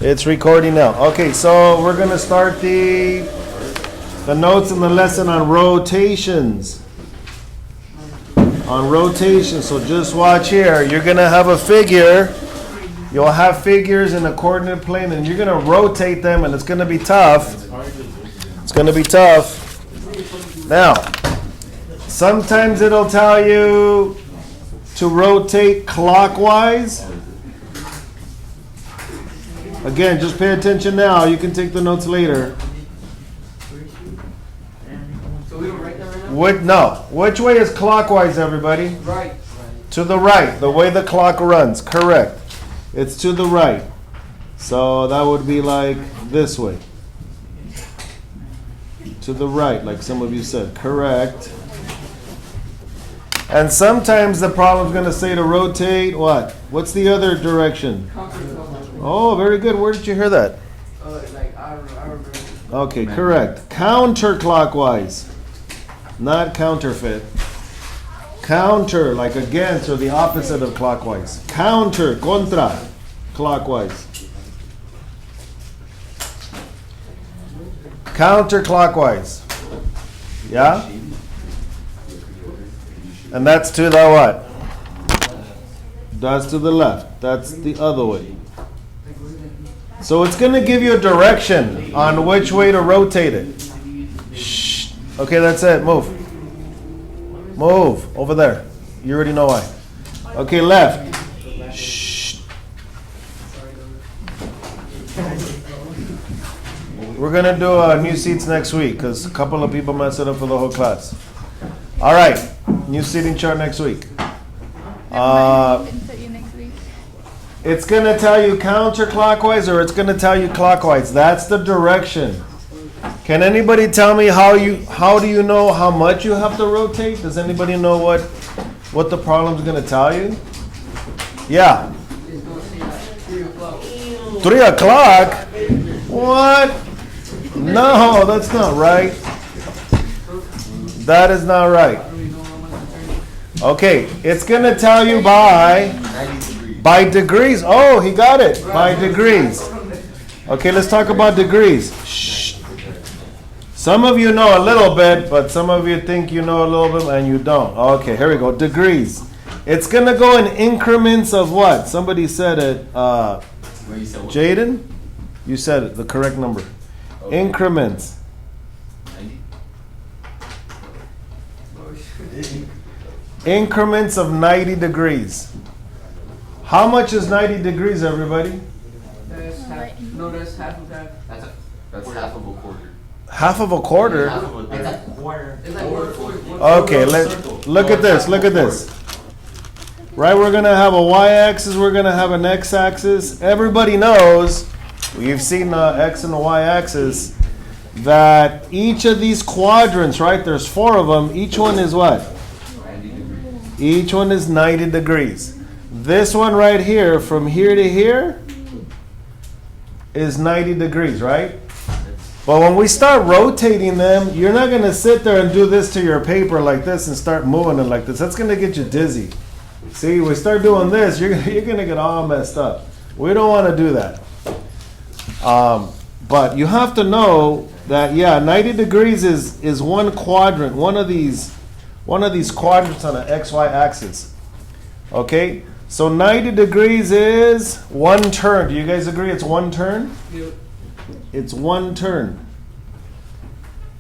It's recording now. Okay, so we're gonna start the notes in the lesson on rotations. On rotation, so just watch here. You're gonna have a figure. You'll have figures in a coordinate plane, and you're gonna rotate them, and it's gonna be tough. It's gonna be tough. Now, sometimes it'll tell you to rotate clockwise. Again, just pay attention now. You can take the notes later. So we don't write that right now? No. Which way is clockwise, everybody? Right. To the right. The way the clock runs. Correct. It's to the right. So that would be like this way. To the right, like some of you said. Correct. And sometimes the problem's going to say to rotate what? What's the other direction? Oh, very good. Where did you hear that? I remember. Okay, correct. Counterclockwise. Not counterfeit. Counter, like against or the opposite of clockwise. Counter, contra, clockwise. Counterclockwise. Yeah? And that's to the what? That's to the left. That's the other way. So it's going to give you a direction on which way to rotate it. Shh. Okay, that's it. Move. Move. Over there. You already know why. Okay, left. Shh. We're going to do new seats next week because a couple of people messed it up for the whole class. All right. New seating chart next week. It's going to tell you counterclockwise or it's going to tell you clockwise. That's the direction. Can anybody tell me how do you know how much you have to rotate? Does anybody know what the problem's going to tell you? Yeah. It's going to say like 3 o'clock. 3 o'clock? What? No, that's not right. That is not right. Okay, it's going to tell you by degrees. Oh, he got it. By degrees. Okay, let's talk about degrees. Shh. Some of you know a little bit, but some of you think you know a little bit and you don't. Okay, here we go. Degrees. It's going to go in increments of what? Somebody said it. Jaden? You said it, the correct number. Okay. Increments. 90. Increments of 90 degrees. How much is 90 degrees, everybody? That's half of that. That's half of a quarter. Half of a quarter? It's a quarter. It's like one. Okay, look at this. Look at this. Right, we're going to have a y-axis. We're going to have an x-axis. Everybody knows, you've seen the x and the y-axis, that each of these quadrants, right, there's 4 of them. Each one is what? 90 degrees. Each one is 90 degrees. This one right here, from here to here, is 90 degrees, right? But when we start rotating them, you're not going to sit there and do this to your paper like this and start moving it like this. That's going to get you dizzy. See, we start doing this, you're going to get all messed up. We don't want to do that. But you have to know that, 90 degrees is one quadrant, one of these quadrants on an XY axis. Okay? So 90 degrees is one turn. Do you guys agree it's one turn? Yep. It's one turn.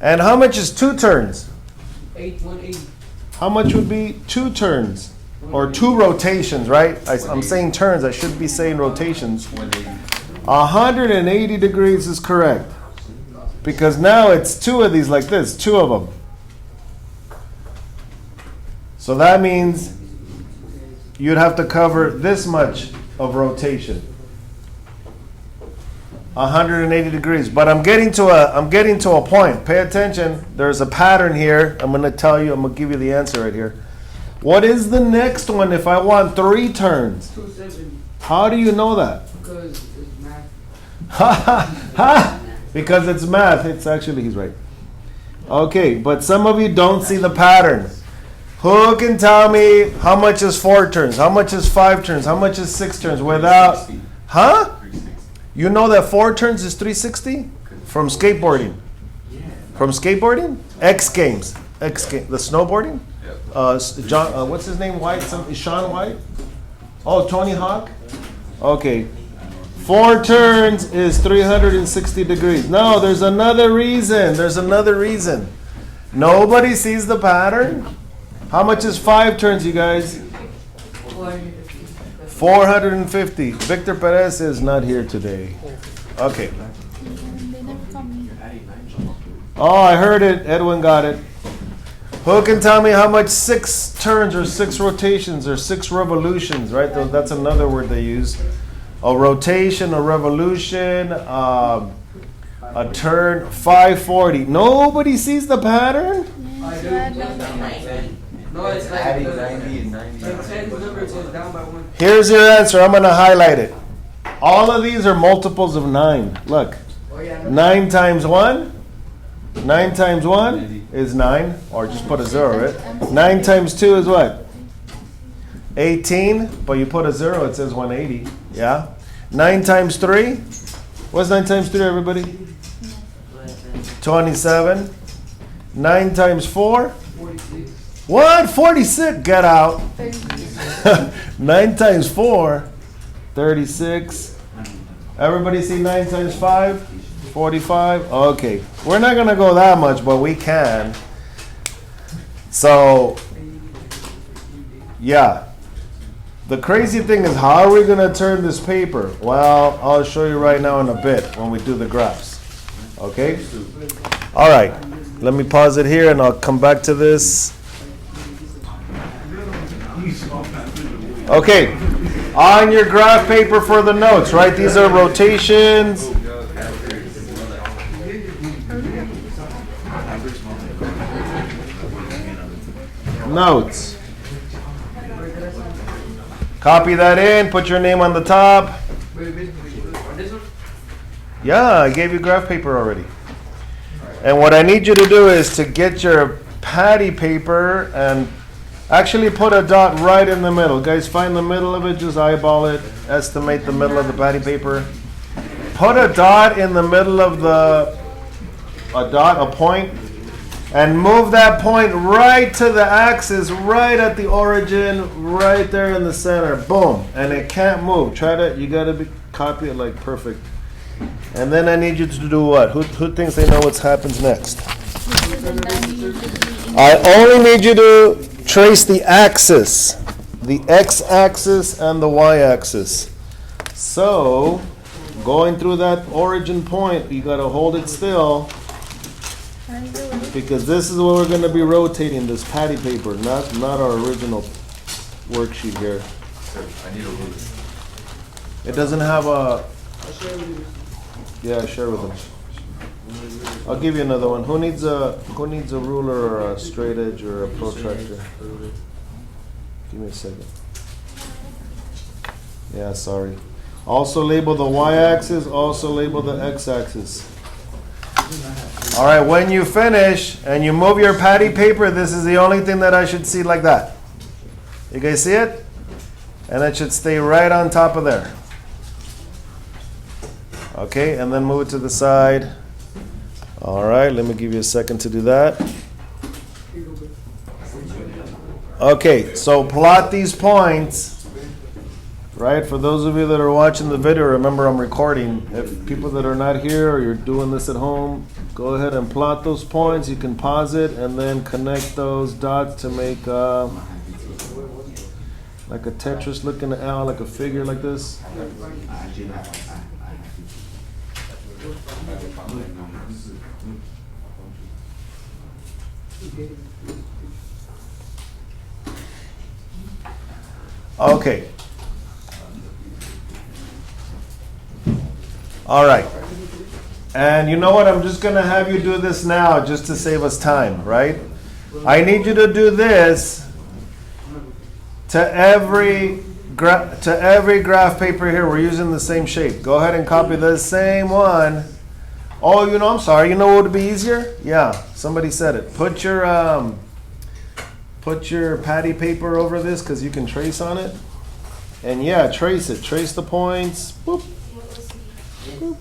And how much is 2 turns? 180. How much would be 2 turns? Or 2 rotations, right? I'm saying turns. I should be saying rotations. 180 degrees is correct. Because now it's 2 of these like this. 2 of them. So that means you'd have to cover this much of rotation. 180 degrees. But I'm getting to a point. Pay attention. There's a pattern here. I'm going to give you the answer right here. What is the next one if I want 3 turns? 270. How do you know that? Because it's math. Because it's math. It's actually, he's right. Okay, but some of you don't see the pattern. Who can tell me how much is 4 turns? How much is 5 turns? How much is 6 turns without? 360. Huh? You know that 4 turns is 360 from skateboarding. From skateboarding, X Games, the snowboarding. John, what's his name? White, Sean White. Oh, Tony Hawk. Okay, 4 turns is 360 degrees. No, there's another reason. There's another reason. Nobody sees the pattern. How much is 5 turns, you guys? 450. Victor Perez is not here today. Okay. Oh, I heard it. Edwin got it. Who can tell me how much 6 turns or 6 rotations or 6 revolutions, right? That's another word they use. A rotation, a revolution, a turn, 540. Nobody sees the pattern? I do. No, it's like 90 the and 90. 10 number goes down by 1. Here's your answer. I'm going to highlight it. All of these are multiples of 9. Look. Oh, yeah. 9 times 1? 9 times 1 is 9. Or just put a 0, right? 9 times 2 is what? 18. But you put a 0, it says 180. Yeah? 9 times 3? What's 9 times 3, everybody? 27. 9 times 4? 46. What? 46? Get out. 9 times 4? 36. Everybody see 9 times 5? 45? Okay. We're not going to go that much, but we can. So, yeah. The crazy thing is, how are we going to turn this paper? Well, I'll show you right now in a bit when we do the graphs. Okay? All right. Let me pause it here and I'll come back to this. Okay. On your graph paper for the notes, right? These are rotations. Notes. Copy that in, put your name on the top. Wait, on this one? Yeah, I gave you graph paper already. And what I need you to do is to get your patty paper and actually put a dot right in the middle. Guys, find the middle of it, just eyeball it, estimate the middle of the patty paper. Put a dot in the middle of a point, and move that point right to the axis, right at the origin, right there in the center. Boom. And it can't move. You gotta copy it like perfect. And then I need you to do what? Who thinks they know what happens next? I only need you to trace the axis, the x-axis and the y-axis. So, going through that origin point, you gotta hold it still, because this is what we're going to be rotating, this patty paper, not our original worksheet here. I need a ruler. It doesn't have a... I'll share with you. Yeah, share with them. I'll give you another one. Who needs a ruler or a straight edge or a protractor? Give me a second. Yeah, sorry. Also label the y-axis, also label the x-axis. All right, when you finish and you move your patty paper, this is the only thing that I should see like that. You guys see it? And it should stay right on top of there. Okay, and then move it to the side. All right, let me give you a second to do that. Okay, so plot these points. Right, for those of you that are watching the video, remember I'm recording. If people that are not here or you're doing this at home, go ahead and plot those points. You can pause it and then connect those dots to make like a Tetris looking L, like a figure like this. Okay. All right. And you know what? I'm just going to have you do this now just to save us time, right? I need you to do this to every graph paper here. We're using the same shape. Go ahead and copy the same one. Oh, I'm sorry. You know what would be easier? Yeah, somebody said it. Put your patty paper over this because you can trace on it. And yeah, trace it. Trace the points. Boop. Boop.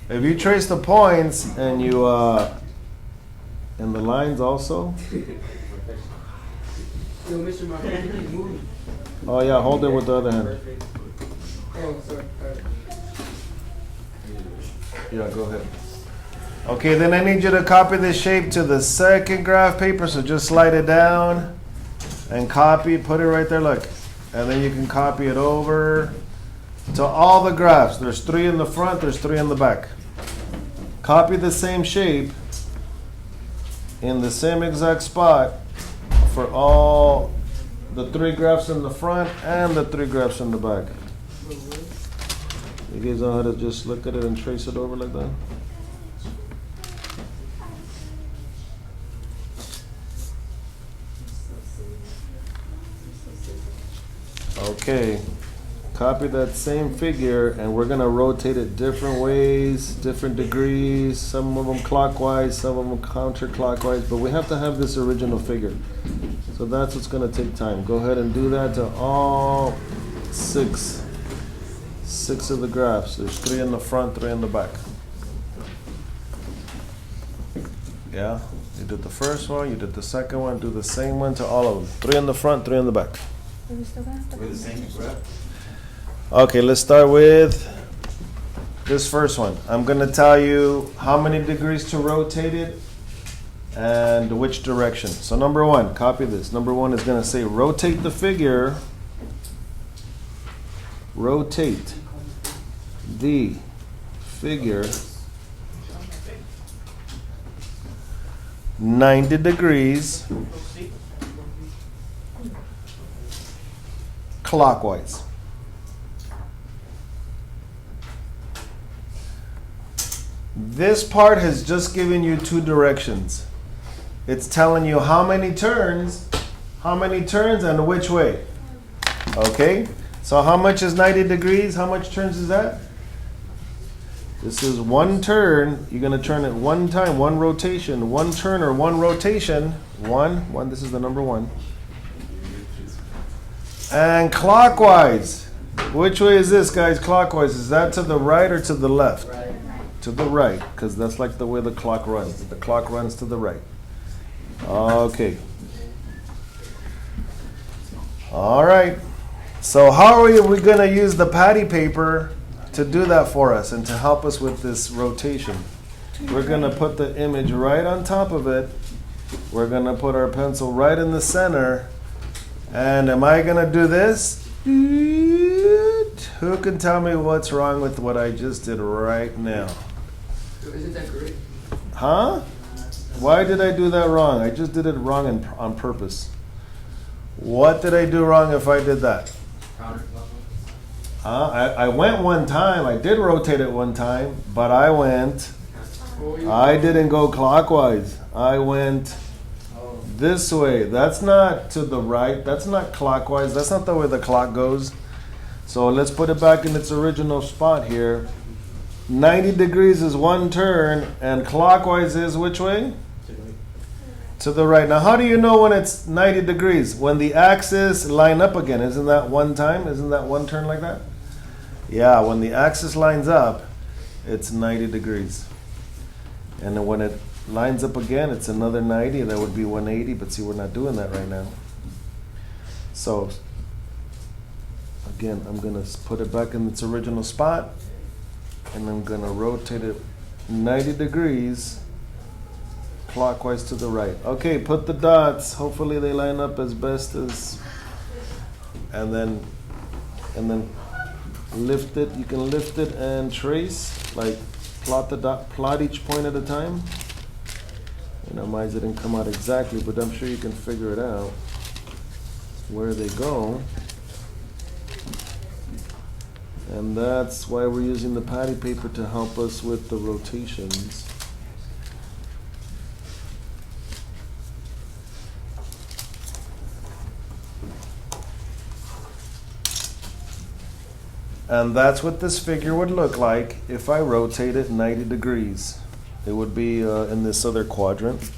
If you trace the points and you and the lines also. Yo, Mr. My hand keep moving. Oh yeah, hold it with the other hand. Oh, sorry. Alright. Yeah, go ahead. Okay, then I need you to copy this shape to the second graph paper. So just slide it down and copy, put it right there, look. And then you can copy it over to all the graphs. There's 3 in the front, there's 3 in the back. Copy the same shape in the same exact spot for all the 3 graphs in the front and the 3 graphs in the back. You guys know how to just look at it and trace it over like that? Okay, copy that same figure and we're gonna rotate it different ways, different degrees, some of them clockwise, some of them counterclockwise, but we have to have this original figure. So that's what's gonna take time. Go ahead and do that to all 6 of the graphs. There's 3 in the front, 3 in the back. Yeah, you did the first one, you did the second one, do the same one to all of them. 3 in the front, 3 in the back. With the same graph? Okay, let's start with this first one. I'm gonna tell you how many degrees to rotate it and which direction. So number 1, copy this. Number 1 is gonna say rotate the figure, rotate the figure 90 degrees clockwise. This part has just given you 2 directions. It's telling you how many turns and which way. Okay? So how much is 90 degrees? How much turns is that? This is 1 turn. You're going to turn it 1 time, 1 rotation, 1 turn or 1 rotation. 1, this is the number 1. And clockwise. Which way is this, guys? Clockwise. Is that to the right or to the left? Right. To the right, because that's like the way the clock runs. The clock runs to the right. Okay. All right. So how are we going to use the patty paper to do that for us and to help us with this rotation? We're going to put the image right on top of it. We're going to put our pencil right in the center. And am I going to do this? Who can tell me what's wrong with what I just did right now? Yo, isn't that great? Huh? Why did I do that wrong? I just did it wrong on purpose. What did I do wrong if I did that? I went 1 time. I did rotate it 1 time, but I didn't go clockwise. I went this way. That's not to the right. That's not clockwise. That's not the way the clock goes. So let's put it back in its original spot here. 90 degrees is 1 turn, and clockwise is which way? To the right. Now, how do you know when it's 90 degrees? When the axes line up again. Isn't that 1 time? Isn't that 1 turn like that? Yeah, when the axis lines up, it's 90 degrees. And then when it lines up again, it's another 90. That would be 180, but see, we're not doing that right now. So, again, I'm going to put it back in its original spot, and I'm going to rotate it 90 degrees clockwise to the right. Okay, put the dots. Hopefully they line up as best as, and then lift it. You can lift it and trace, like plot the dot, plot each point at a time. You know, mine didn't come out exactly, but I'm sure you can figure it out where they go. And that's why we're using the patty paper to help us with the rotations. And that's what this figure would look like if I rotate it 90 degrees. It would be in this other quadrant.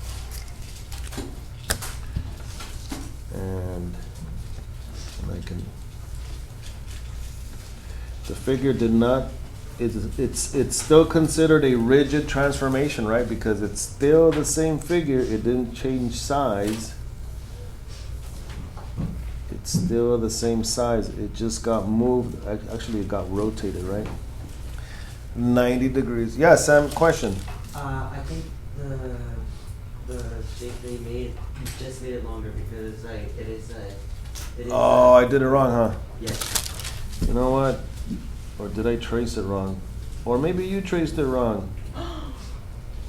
can. The figure did not. It's still considered a rigid transformation, right? Because it's still the same figure. It didn't change size. It's still the same size. It just got moved. Actually, it got rotated, right? 90 degrees. Yeah, Sam, question. I think the shape they made, you just made it longer because like it is Oh, I did it wrong, huh? Yes. You know what? Or did I trace it wrong? Or maybe you traced it wrong.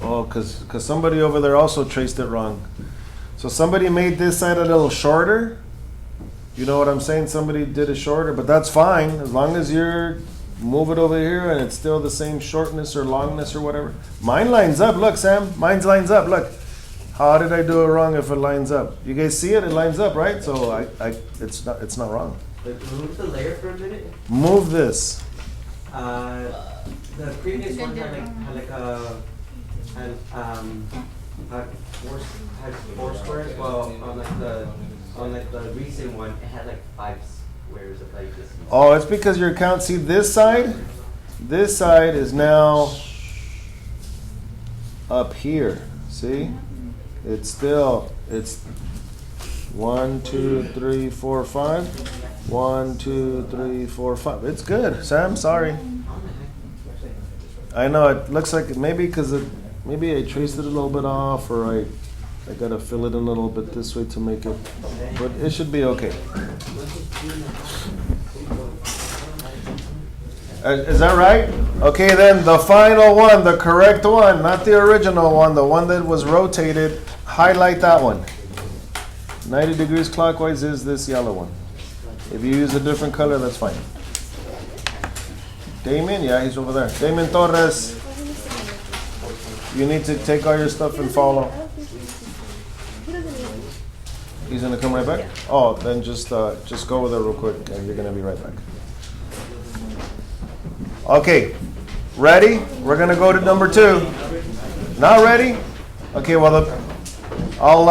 Oh, because somebody over there also traced it wrong. So somebody made this side a little shorter. You know what I'm saying? Somebody did it shorter, but that's fine as long as you're move it over here and it's still the same shortness or longness or whatever. Mine lines up. Look, Sam, mine lines up. Look. How did I do it wrong if it lines up? You guys see it? It lines up, right? So it's not wrong. But move the layer for a minute. Move this. The previous one had four squares. Well, on the recent one, it had like 5 squares of like this. Oh, it's because your count. See this side? This side is now up here. See? It's 1, 2, 3, 4, 5. 1, 2, 3, 4, 5. It's good, Sam. Sorry. I know it looks like maybe because maybe I traced it a little bit off, or I gotta fill it in a little bit this way to make it. But it should be okay. Is that right? Okay, then the final one, the correct one, not the original one, the one that was rotated. Highlight that one. 90 degrees clockwise is this yellow one. If you use a different color, that's fine. Damien, yeah, he's over there. Damien Torres, you need to take all your stuff and follow. He's gonna come right back? Oh, then just go with it real quick and you're gonna be right back. Okay, ready? We're gonna go to number 2. Not ready? Okay, well, I'll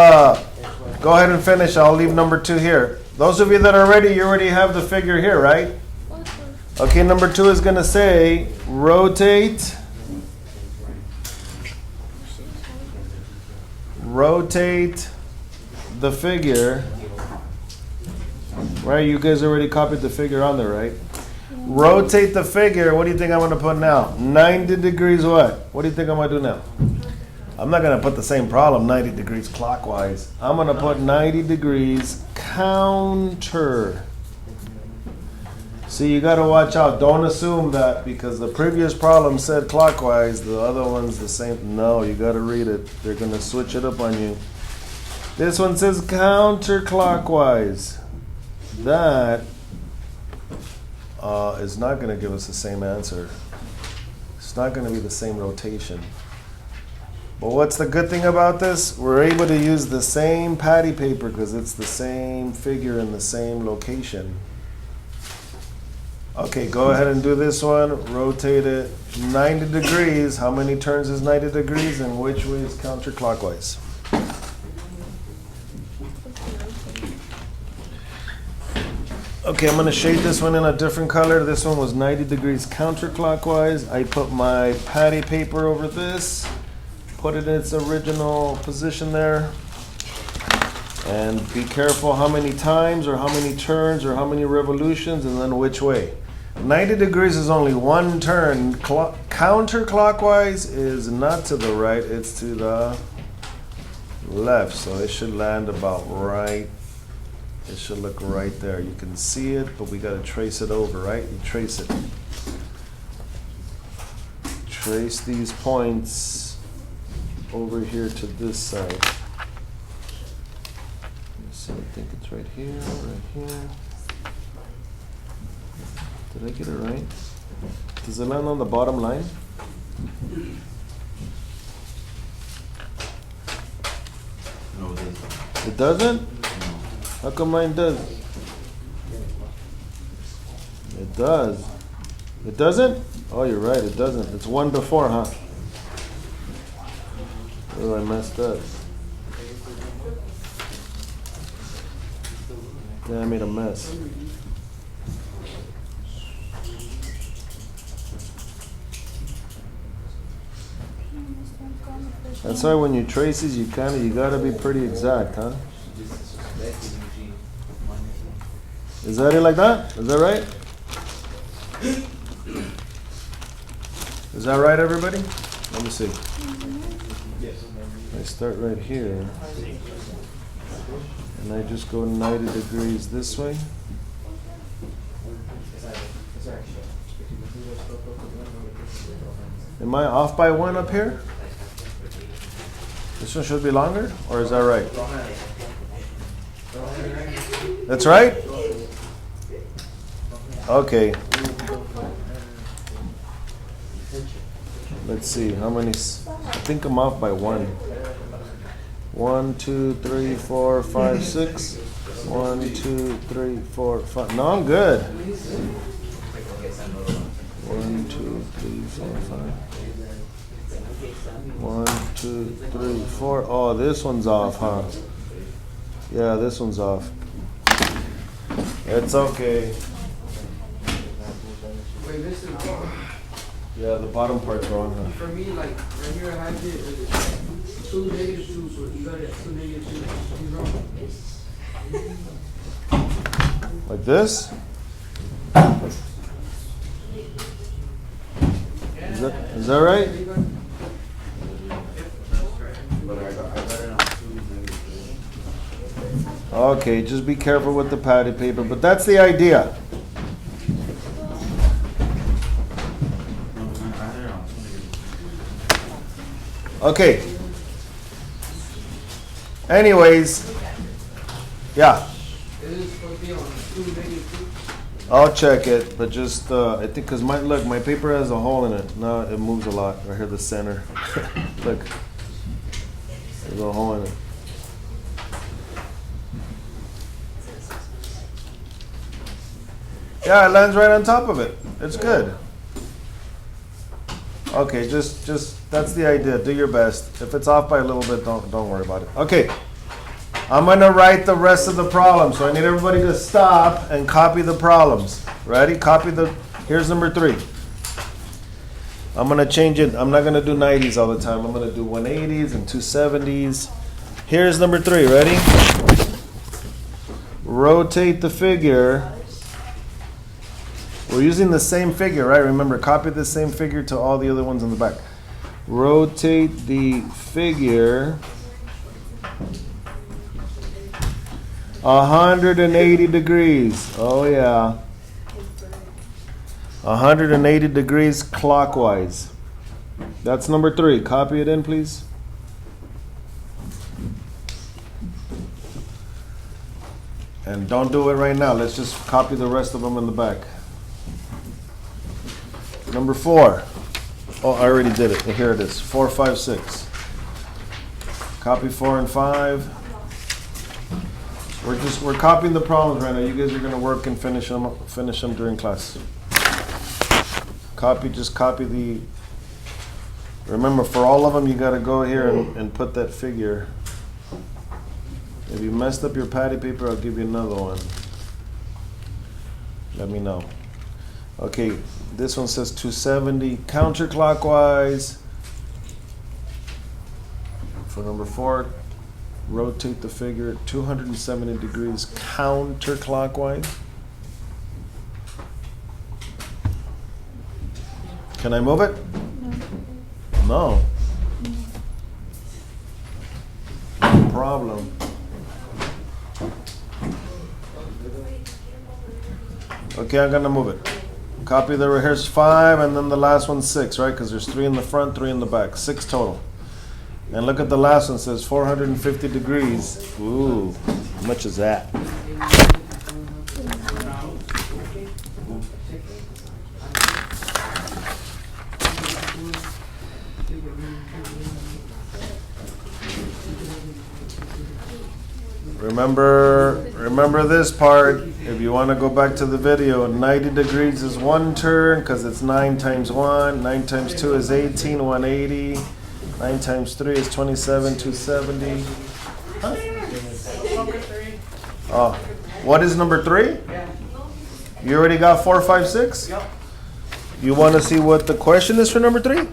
go ahead and finish. I'll leave number 2 here. Those of you that are ready, you already have the figure here, right? Okay, number 2 is gonna say rotate the figure. Right, you guys already copied the figure on there, right? Rotate the figure. What do you think I'm going to put now? 90 degrees what? What do you think I'm going to do now? I'm not going to put the same problem, 90 degrees clockwise. I'm going to put 90 degrees counter. See, you got to watch out. Don't assume that because the previous problem said clockwise, the other one's the same. No, you got to read it. They're going to switch it up on you. This one says counterclockwise. That is not going to give us the same answer. It's not going to be the same rotation. But what's the good thing about this? We're able to use the same patty paper because it's the same figure in the same location. Okay, go ahead and do this one. Rotate it 90 degrees. How many turns is 90 degrees and which way is counterclockwise? Okay, I'm going to shade this one in a different color. This one was 90 degrees counterclockwise. I put my patty paper over this, put it in its original position there. And be careful how many times or how many turns or how many revolutions and then which way. 90 degrees is only one turn. Counterclockwise is not to the right, it's to the left. So it should land about right. It should look right there. You can see it, but we got to trace it over, right? You trace it. Trace these points over here to this side. Let me see, I think it's right here, right here. Did I get it right? Does it land on the bottom line? No, it doesn't. It doesn't? How come mine does? It does. It doesn't? Oh, you're right, it doesn't. It's one before, huh? Oh, I messed up. Yeah, I made a mess. That's why when you trace these, you gotta be pretty exact, huh? Is that it like that? Is that right? Is that right, everybody? Let me see. I start right here. And I just go 90 degrees this way. Am I off by one up here? This one should be longer, or is that right? That's right? Okay. Let's see, how many? I think I'm off by one. 1, 2, 3, 4, 5, 6. 1, 2, 3, 4, 5. No, I'm good. 1, 2, 3, 4, 5. 1, 2, 3, 4. Oh, this one's off, huh? Yeah, this one's off. It's okay. Wait, this is Yeah, the bottom part's wrong, huh? for me. Like right here, I have it. 2 negative 2, so you got it. 2 negative 2. You're wrong. Like this? Is that right? Okay, just be careful with the patty paper, but that's the idea. Okay. Anyways, yeah. It is supposed to be on 2 negative 2. I'll check it, but just I think because my paper has a hole in it. Now it moves a lot. Right here, the center. Look, there's a hole in it. Yeah, it lands right on top of it. It's good. Okay, just that's the idea. Do your best. If it's off by a little bit, don't worry about it. Okay. I'm gonna write the rest of the problem, so I need everybody to stop and copy the problems. Ready? Here's number 3. I'm gonna change it. I'm not gonna do 90s all the time. I'm gonna do 180s and 270s. Here's number 3. Ready? Rotate the figure. We're using the same figure, right? Remember, copy the same figure to all the other ones in the back. Rotate the figure 180 degrees. Oh yeah. 180 degrees clockwise. That's number 3. Copy it in, please. And don't do it right now. Let's just copy the rest of them in the back. Number 4. Oh, I already did it. Here it is. 4, 5, 6. Copy 4 and 5. We're copying the problems right now. You guys are gonna work and finish them during class. Just copy the. Remember, for all of them, you gotta go here and put that figure. If you messed up your patty paper, I'll give you another one. Let me know. Okay, this one says 270 counterclockwise. For number 4, rotate the figure 270 degrees counterclockwise. Can I move it? No. No problem. Okay, I'm gonna move it. Copy here's 5 and then the last one's 6, right? Because there's 3 in the front, 3 in the back. 6 total. And look at the last one, it says 450 degrees. Ooh, how much is that? Remember this part. If you want to go back to the video, 90 degrees is 1 turn because it's 9 times 1. 9 times 2 is 18, 180. 9 times 3 is 27, 270. Huh? Oh, what is number 3? You already got 4, 5, 6? Yep. You want to see what the question is for number 3?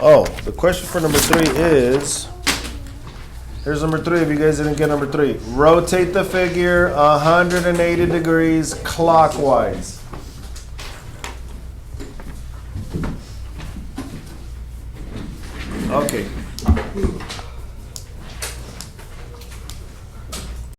Oh, the question for number 3 is, here's number 3 if you guys didn't get number 3. Rotate the figure 180 degrees clockwise. Okay.